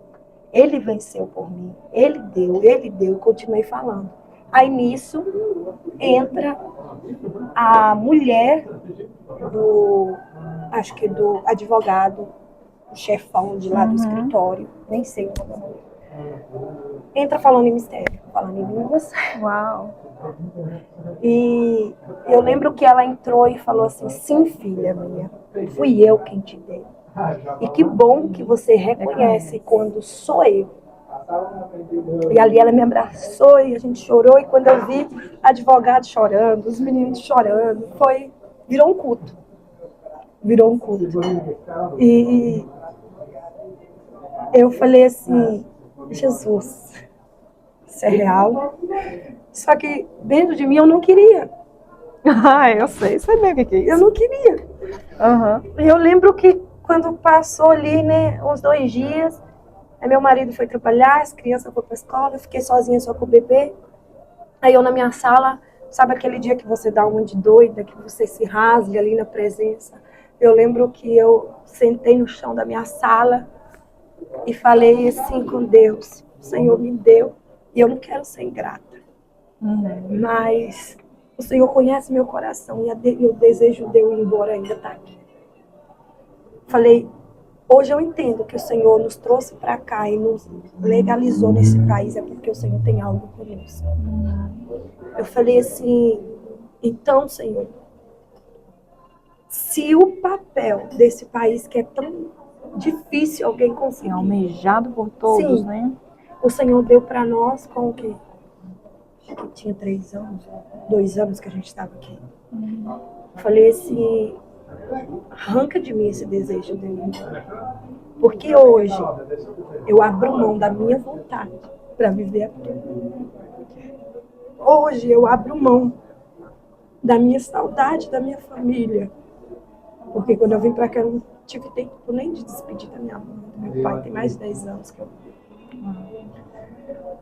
Ele venceu por mim, Ele deu, e continuei falando. Aí nisso entra a mulher acho que do advogado, o chefão de lá do escritório, nem sei o nome. Entra falando em mistério, falando em línguas. Uau! E eu lembro que ela entrou e falou assim, sim, filha minha, fui eu quem te dei. E que bom que você reconhece quando sou eu. E ali ela me abraçou e a gente chorou. E quando eu vi advogado chorando, os meninos chorando, virou um culto. Virou um culto. E eu falei assim, Jesus, isso é real. Só que dentro de mim eu não queria. Eu sei bem o que é isso. Eu não queria. Eu lembro que quando passou ali, né, uns 2 dias, Aí meu marido foi trabalhar, as crianças foram para a escola, eu fiquei sozinha só com o bebê. Aí eu na minha sala, sabe aquele dia que você dá uma de doida, que você se rasga ali na presença? Eu lembro que eu sentei no chão da minha sala e falei assim com Deus, o Senhor me deu, e eu não quero ser ingrata, mas o Senhor conhece meu coração e o desejo de eu ir embora ainda está aqui. Falei, hoje eu entendo que o Senhor nos trouxe para cá e nos legalizou nesse país, é porque o Senhor tem algo conosco. Eu falei assim, então, Senhor, se o papel desse país que é tão difícil alguém conseguir, almejado por todos, sim, né? O Senhor deu para nós com o quê? Acho que tinha 3 anos, 2 anos que a gente estava aqui. Falei assim, arranca de mim esse desejo de mim. Porque hoje eu abro mão da minha vontade para viver aqui. Hoje eu abro mão da minha saudade da minha família. Porque quando eu vim para cá eu não tive tempo nem de despedir da minha mãe, do meu pai. Tem mais de 10 anos que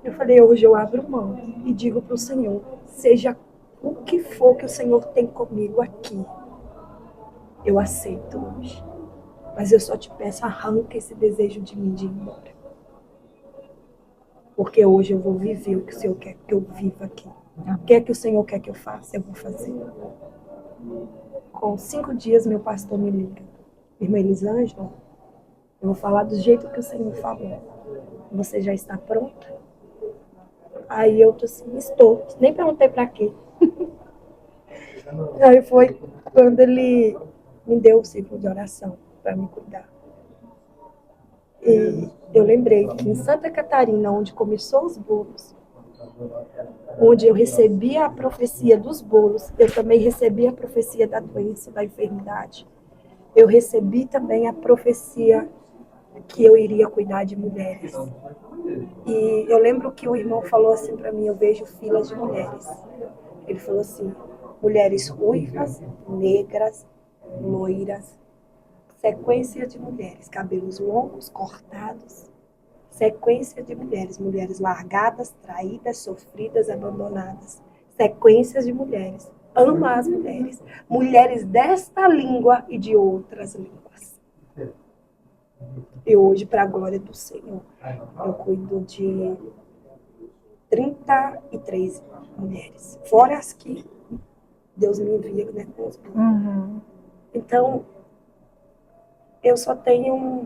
eu falei, hoje eu abro mão e digo para o Senhor, seja o que for que o Senhor tem comigo aqui, eu aceito hoje. Mas eu só te peço, arranca esse desejo de mim de ir embora. Porque hoje eu vou viver o que o Senhor quer que eu viva aqui. O que é que o Senhor quer que eu faça, eu vou fazer. Com 5 dias, meu pastor me liga. Irmã Elisângela, eu vou falar do jeito que o Senhor falou. Você já está pronta? Aí eu tô assim, estou. Nem perguntei para quê. Aí foi quando ele me deu o ciclo de oração para me cuidar. E eu lembrei que em Santa Catarina, onde começou os bolos, onde eu recebi a profecia dos bolos, eu também recebi a profecia da doença, da enfermidade. Eu recebi também a profecia que eu iria cuidar de mulheres. E eu lembro que o irmão falou assim para mim, eu vejo filas de mulheres. Ele falou assim, mulheres ruivas, negras, loiras, sequência de mulheres, cabelos longos, cortados, sequência de mulheres, mulheres largadas, traídas, sofridas, abandonadas, sequências de mulheres, ama as mulheres, mulheres desta língua e de outras línguas. E hoje, para a glória do Senhor, eu cuido de 33 mulheres, fora as que Deus me envia, né, com os Então, eu só tenho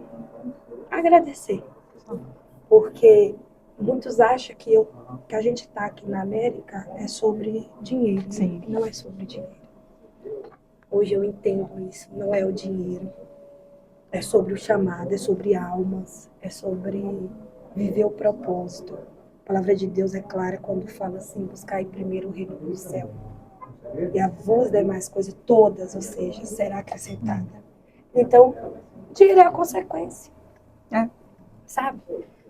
a agradecer, porque muitos acham que a gente está aqui na América é sobre dinheiro. Sim. Não é sobre dinheiro. Hoje eu entendo isso, não é o dinheiro. É sobre o chamado, é sobre almas, é sobre viver o propósito. A palavra de Deus é clara quando fala assim, buscar primeiro o reino do céu. E a vós demais coisas, todas, ou seja, será acrescentada. Então, dinheiro é a consequência. Sabe?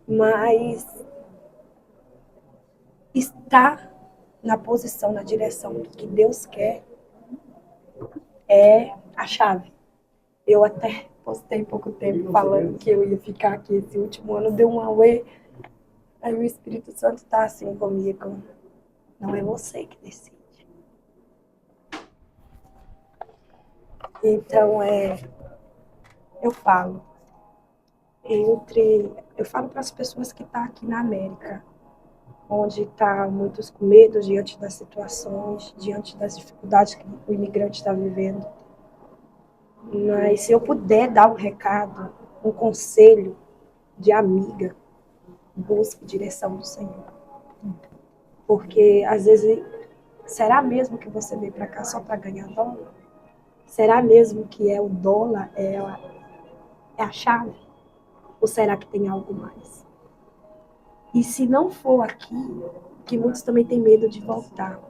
Mas estar na posição, na direção do que Deus quer é a chave. Eu até postei pouco tempo falando que eu ia ficar aqui esse último ano, deu um auê. Aí o Espírito Santo está assim comigo. Não é você que decide. Então, eu falo para as pessoas que estão aqui na América, onde está muitos com medo diante das situações, diante das dificuldades que o imigrante está vivendo. Mas se eu puder dar um recado, um conselho de amiga, busque direção do Senhor. Porque às vezes, será mesmo que você veio para cá só para ganhar dólar? Será mesmo que o dólar é a chave? Ou será que tem algo mais? E se não for aqui, que muitos também têm medo de voltar.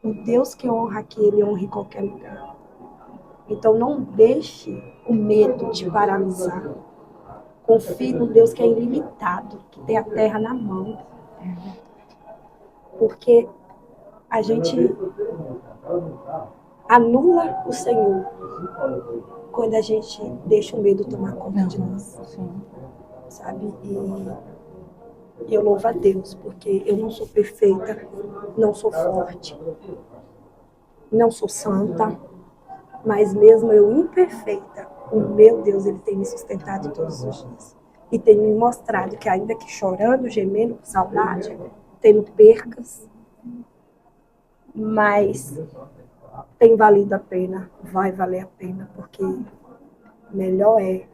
O Deus que honra aqui, ele honra em qualquer lugar. Então não deixe o medo te paralisar. Confie no Deus que é ilimitado, que tem a terra na mão. Porque a gente anula o Senhor quando a gente deixa o medo tomar conta de nós, Sim. sabe? E eu louvo a Deus, porque eu não sou perfeita, não sou forte, não sou santa, mas mesmo eu imperfeita, o meu Deus, Ele tem me sustentado todos os dias. E tem me mostrado que ainda que chorando, gemendo, com saudade, tendo percas, mas tem valido a pena, vai valer a pena, porque melhor é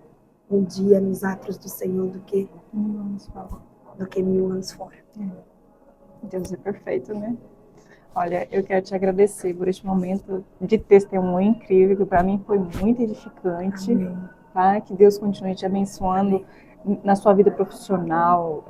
um dia nos atos do Senhor do que 1000 anos fora. Deus é perfeito, né? Olha, eu quero te agradecer por este momento de testemunho incrível, que para mim foi muito edificante. Amém. Tá? Que Deus continue te abençoando na sua vida profissional,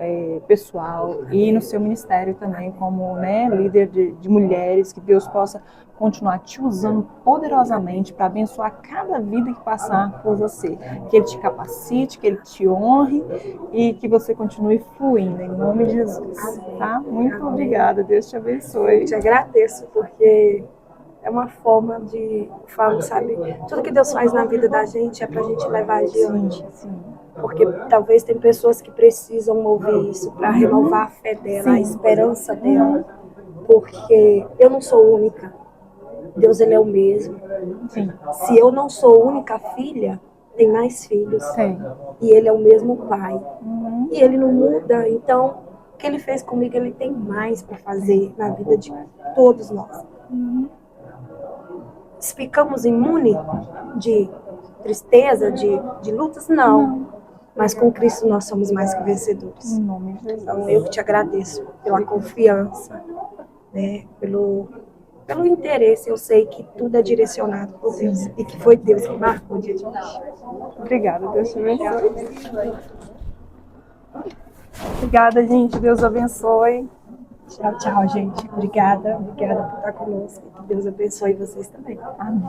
pessoal e no seu ministério também, como, né, líder de mulheres, que Deus possa continuar te usando poderosamente para abençoar cada vida que passar por você. Que Ele te capacite, que Ele te honre e que você continue fluindo, em nome de Jesus. Amém. Tá? Muito Amém. obrigada, Deus te abençoe. Eu te agradeço, porque é uma forma de, falo, sabe, tudo que Deus faz na vida da gente é pra gente levar adiante. Sim. Porque talvez tem pessoas que precisam ouvir isso para renovar a fé dela, a esperança dela. Porque eu não sou única. Deus, Ele é o mesmo. Sim. Se eu não sou única filha, tem mais filhos. Sim. E Ele é o mesmo pai. E Ele não muda. Então, o que Ele fez comigo, Ele tem mais para fazer na vida de todos nós. Ficamos imunes de tristeza, de lutas? Não. Mas com Cristo nós somos mais que vencedores. Em nome de Jesus. Então eu que te agradeço pela confiança, né, pelo interesse. Eu sei que tudo é direcionado por Deus e que foi Deus que marcou o dia de hoje. Obrigada, Deus te abençoe. Obrigada, gente. Deus abençoe. Tchau, tchau, gente. Obrigada por estar conosco. Que Deus abençoe vocês também. Amém.